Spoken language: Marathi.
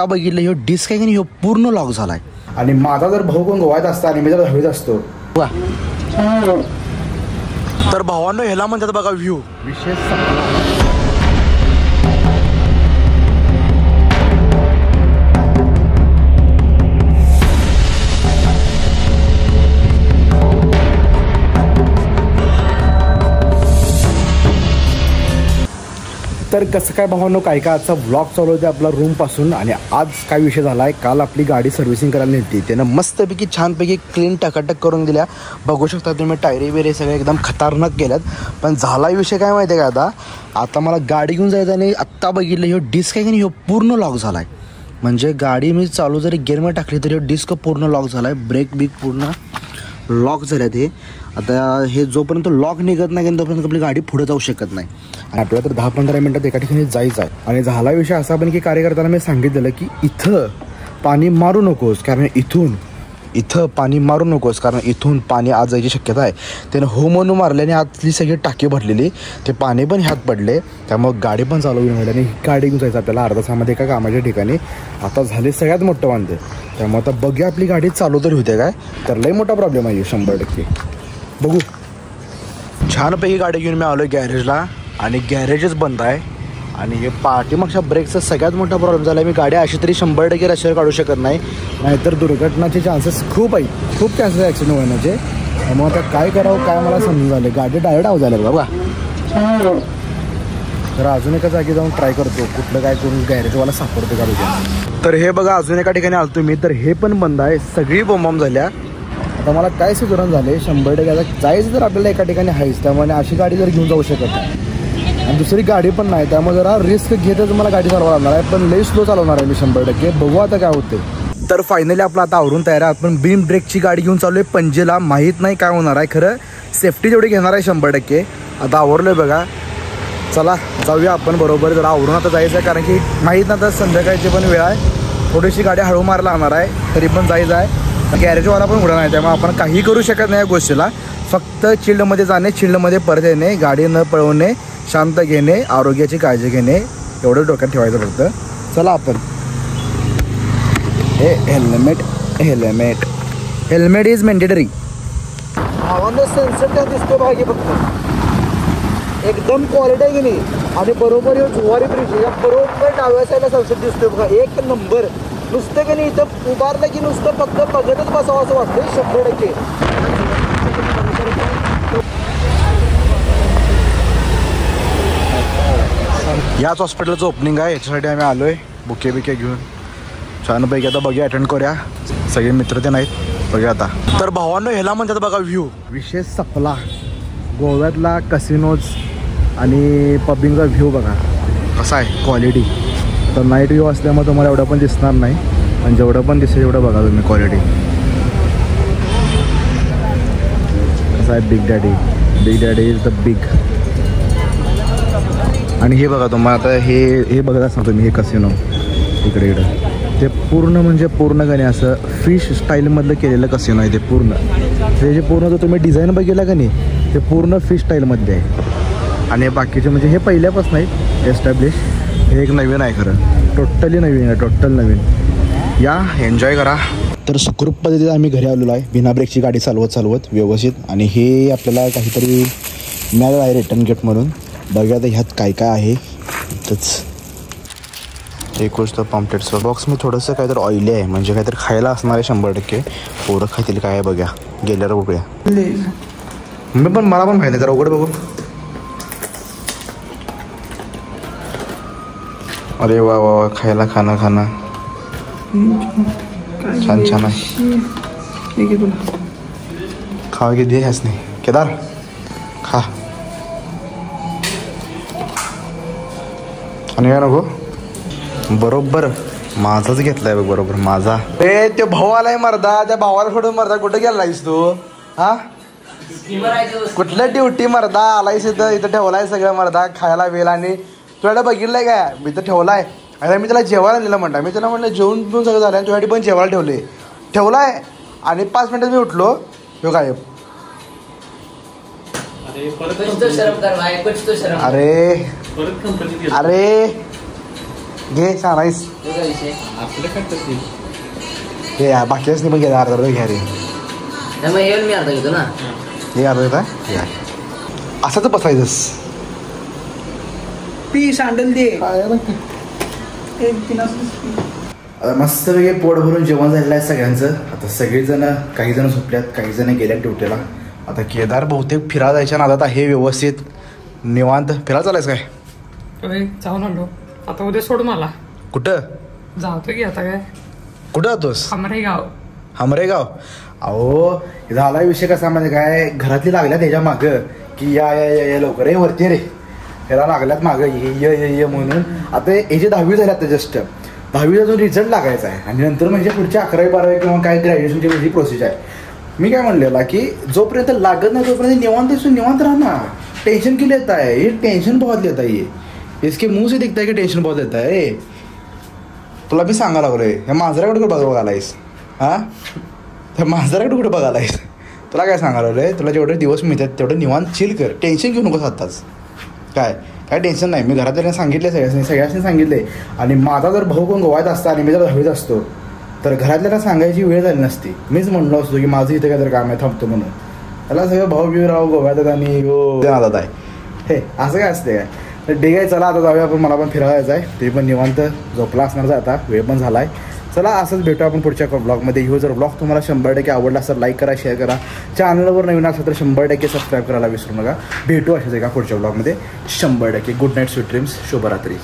आत्ता बघितलं ह्यो डिस्क आहे की नाही ह्यो पूर्ण लॉक झालाय. आणि माझा जर भाऊ पण गोव्यात असता आणि मी जर हवेत असतो तर भावांनो ह्याला म्हणतात बघा व्ह्यू. विशेष तर कसं काय भावांनो, काय आजचा व्लॉग चालू होते आपला रूमपासून. आणि आज काय विषय झाला आहे, काल आपली गाडी सर्व्हिसिंग करायला नेली, त्यानं मस्तपैकी छानपैकी क्लीन टकाटक करून दिल्या. बघू शकता तुम्ही टायरी बिरे सगळे एकदम खतरनाक केल्यात. पण झाला विषय काय माहिती आहे का, आता मला गाडी घेऊन जायचं आणि आत्ता बघितलं ह्यो डिस्क आहे की नाही ह्यो पूर्ण लॉक झाला आहे. म्हणजे गाडी मी चालू जरी गेअरमध्ये टाकली तरी ह्यो डिस्क पूर्ण लॉक झाला आहे. ब्रेक बिक पूर्ण लॉक झाले ते. आता हे जोपर्यंत लॉक निघत नाही तोपर्यंत आपली गाडी पुढे जाऊ शकत नाही. आणि आपल्याला तर 10-15 मिनटात एका ठिकाणी जायचं आहे. आणि झाला विषय असा पण की कार्यकर्त्यांना मी सांगितलेलं की इथं पाणी मारू नकोस, कारण इथं पाणी मारू नकोस, कारण इथून पाणी आज जायची शक्यता आहे. त्यानं हो म्हणून मारल्याने आतली सगळी टाकी भरलेली, ते पाणी पण ह्यात पडले. त्यामुळे गाडी पण चालू होईल आणि गाडी घेऊन जायचं आपल्याला अर्धा तासामध्ये एका कामाच्या ठिकाणी. आता झाले सगळ्यात मोठं वांदे. त्यामुळे आता बघूया आपली गाडी चालू तरी होते काय, तर लई मोठा प्रॉब्लेम आहे 100%. बघू. छानपैकी गाडी घेऊन मी आलो गॅरेजला आणि गॅरेजच बंद आहे. आणि हे पाठीमागच्या ब्रेकचा सगळ्यात मोठा प्रॉब्लेम झाला आहे. मी गाडी अशी तरी 100% रस्त्यावर काढू शकत नाही, नाहीतर दुर्घटनाचे चान्सेस खूप आहे, खूप चान्सेस ॲक्सिडेंट होण्याचे. मग आता काय करावं काय मला समजून झालं. गाडी डायरेक्ट आव झालं बाबा. तर अजून एका जागी जाऊन ट्राय करतो कुठलं काय करून गॅरेजवाला सापडतो का बघा. तर हे बघा अजून एका ठिकाणी आलो तुम्ही, तर हे पण बंद आहे. सगळी बोंबाम झाल्या. आता मला काय सुधारण झाले 100% आता जायचं तर आपल्याला एका ठिकाणी आहेच, त्यामुळे अशी गाडी जर घेऊन जाऊ शकत नाही. आणि दुसरी गाडी पण नाही, त्यामुळे जरा रिस्क घेतच मला गाडी चालवा लागणार आहे. पण लई स्लो चालवणार आहे मी 100%. बघू आता काय होते. तर फायनली आपलं आता आवरून तयार आहे. आपण बीम ब्रेकची गाडी घेऊन चालू आहे पणजेला. माहीत नाही काय होणार आहे, खरं सेफ्टी जेवढी घेणार आहे 100%. आता आवरलं आहे बघा. चला जाऊया आपण बरोबर. जरा आवरून आता जायचं आहे, कारण की माहीत नाही आता संध्याकाळची पण वेळ आहे. थोडीशी गाडी हळू मारायला लागणार आहे, तरी पण जायचं आहे. गॅरेजवाला पण उडा नाही, त्यामुळे आपण काही करू शकत नाही या गोष्टीला. फक्त चिल्डमध्ये जाणे, चिल्डमध्ये परत येणे, गाडी न पळवणे, शांत घेणे, आरोग्याची काळजी घेणे, एवढं डोक्यात ठेवायचं फक्त. चला आपण. हे हेल्मेट इज मॅन्डेटरी. सनसेट दिसतो भागी फक्त एकदम क्वालिटी आहे की नाही. आणि बरोबर हे जुवारी ब्रिज या बरोबर डाव्या साईडला सनसेट दिसतोय बघा, एक नंबर. नुसतं की नाही इथं उभारलं की नुसतं फक्त बघतच बसावं असं वाटतं 100%. याच हॉस्पिटलचं ओपनिंग आहे, याच्यासाठी आम्ही आलो आहे बुके बिके घेऊन. छानपैकी आता बघूया, अटेंड करूया. सगळे मित्र ते नाहीत, बघूया आता. तर भावांनो ह्याला म्हणतात बघा व्ह्यू. विशेष सपला गोव्यातला कसिनोज आणि पबिंगचा व्ह्यू बघा कसा आहे, क्वालिटी. तर नाईट व्ह्यू असल्यामुळे तुम्हाला एवढं पण दिसणार नाही, पण जेवढं पण दिसेल एवढं बघा तुम्ही क्वालिटी. कसं आहे big daddy is the big. आणि हे बघा तुम्हाला आता हे बघत असणार तुम्ही, हे कसिनो इकडे ते पूर्ण म्हणजे पूर्ण का नाही असं फिश स्टाईलमधलं केलेलं कसिनो आहे ते पूर्ण. ते जे पूर्ण जर तुम्ही डिझाईन बघितलं का नाही, ते पूर्ण फिश स्टाईलमध्ये आहे. आणि बाकीचे म्हणजे हे पहिल्यापासून आहेत एस्टॅब्लिश. हे एक नवीन आहे, खरं टोटली नवीन आहे, टोटल नवीन. या एन्जॉय करा. तर सुखरूप पद्धतीने आम्ही घरी आलेलो आहे, बिना ब्रेकची गाडी चालवत व्यवस्थित. आणि हे आपल्याला काहीतरी मिळालं आहे रिटर्न गिफ्ट म्हणून. बघूया आता ह्यात काय काय आहे. इथंच एक गोष्ट पॉम्पलेटचं बॉक्स मी थोडंसं काहीतरी ऑइली आहे, म्हणजे काहीतरी खायला असणार आहे 100%. पोरं खातील काय आहे बघूया, गेल्यावर बघूया. मी पण मला पण माहिती आहे, जरा उघड बघू. अरे वा वा, खायला खाना छान आहे. खावा की दे ह्याच नाही केदार, खा. आणि काय नको, बरोबर माझाच घेतलाय बघ, बरोबर माझा. ए ते भाऊ आलाय मर्दा, त्या भावाला सोडून मर्दा कुठे गेलायस तू? हा कुठलं ड्युटी मर्दा आलायस इथं ठेवलाय सगळं मर्दा खायला वेळ. आणि तुझ्याकडे बघितलंय काय मी तर ठेवलाय. अरे मी त्याला जेवायला दिलं म्हणता, मी त्याला म्हटलं जेवून पिऊन सगळं झालं, आणि तुझ्यासाठी पण जेवायला ठेवलाय. आणि 5 मिनिटात मी उठलो, तो गायब. अरे घे सांगायस आपलं काय करतील हे बाकीच नाही पण घ्या अर्धा घ्या रे मग येऊन मी अर्धा घेतो ना. हे अर्धा घेता हे आहे असंच बसायचंस पी सँडल दे आता मस्तपैकी पोट भरून जेवण झालेलं आहे सगळ्यांचं. आता सगळेजण काही जण झोपल्यात काही जण गेल्यात ड्युटीला. आता केदार बहुतेक फिरा जायच्या नादात आहे व्यवस्थित निवांत. फिरा चालायच काय जाऊन आलो आता उद्या सोड मला. कुठं जातो की आता काय कुठं जातोस हमरेगाव. हमरेगाव. अहो झाला विषय कसा म्हणजे काय घरातली लागल्या त्याच्या मागं की या या या या लवकर रे वरती रे याला लागल्यात मागं ये म्हणून. आता याची 10वी झाली आता जस्ट 10वीचा जो रिझल्ट लागायचा आहे आणि नंतर म्हणजे पुढची 11वी 12वी किंवा काय ग्रॅज्युएशनची वेगळी प्रोसेस आहे. मी काय म्हणलेला की जोपर्यंत लागत नाही तोपर्यंत निवांत राहा ना. टेंशन क्यों लेता है ये टेंशन बहुत लेता है ये इसके मुंह से दिखता है कि टेंशन बहुत लेता है. तुला मी सांगायला लागलोय ह्या मांजराकडे कुठं बघायलायस हां त्या मांजराकडे कुठं बघायलायस. तुला काय सांगायला लागलोय तुला जेवढे दिवस मिळतात तेवढं निवांत चिल कर. टेन्शन घेऊ नकोस आत्ताच. काय टेन्शन नाही. मी घरातल्या सांगितले सगळ्यांनी सांगितले. आणि माझा जर भाऊ कोण गोव्यात असता आणि मी जर 10वीत असतो तर घरातल्याला सांगायची वेळ झाली नसती. मीच म्हणलो असतो की माझं इथे काय तर काम आहे थांबतो म्हणून. त्याला सगळं भाऊ बिऊ राव गोव्यात आणि नादात आहे. हे असं काय असते काय तर ठीक आहे चला आता जाऊया आपण. मला पण फिरायला जायचं आहे. ते पण निवांत झोपला असणार आता वेळ पण झाला आहे. चला असंच भेटू आपण पुढच्या ब्लॉगमध्ये. ह्यो जर ब्लॉग तुम्हाला 100% आवडला असेल लाईक करा शेअर करा. चॅनलवर नवीन असेल तर 100% सबस्क्राईब करायला विसरू नका. भेटू अशाच एका पुढच्या ब्लॉगमध्ये 100%. गुड नाईट स्वीट ड्रीम्स शुभरात्री.